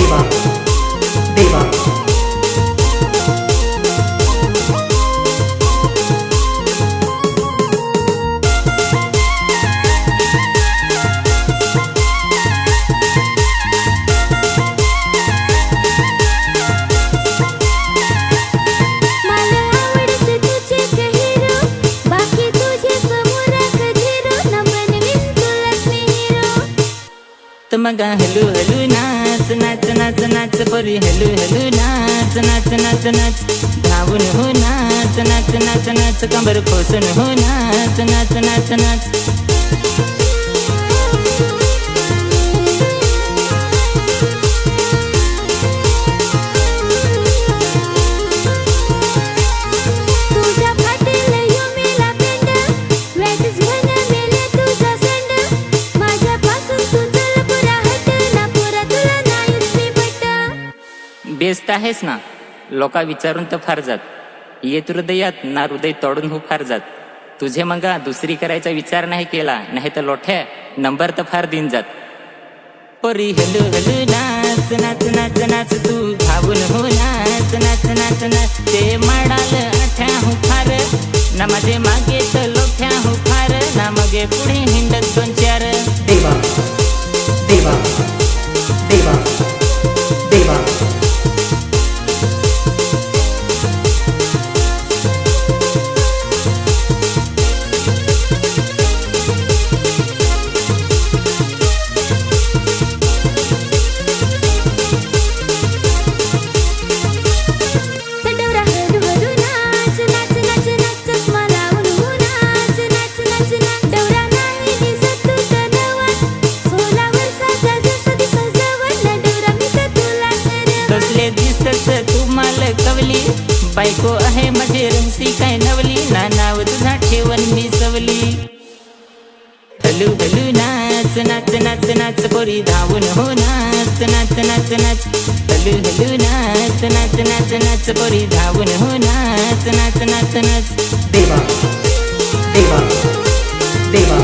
देवा देवा मगा हलू हलू नाच नाच नाच नाच परी हलू हलू नाच नाच नाच नाच धावून हो नाच नाच नाच नाच कंबर खोसून हो नाच नाच नाच नाच बेस्ट आहेस ना. लोका विचारून तर फार जात. येत हृदयात ना हृदय तोडून हो फार जात. तुझे मगा दुसरी करायचा विचार नाही केला, नाही तर लोठ्या नंबर तर फार दिन जात. पोरी हलू हलू नाच नाच नाच नाच तू धावून हो नाच नाच नाच नाच ते माडाल आठ्या हो फार ना माझे मागे तर लोठ्या हो फार ना मगे पुढे हिंडत दोन चार. देवा देवा देवा देवा तुम्हाला कवली बायको आहे माझी रंगसी काय नवली ना नाव तुझा ठेवण मी सवली. हलू हलू नाच नाच नाच नाच पोरी धावून हो नाच नाच नाच नाच हलू हलू नाच नाच नाच नाच पोरी धावून हो नाच नाच नाच नाच. देवा देवा देवा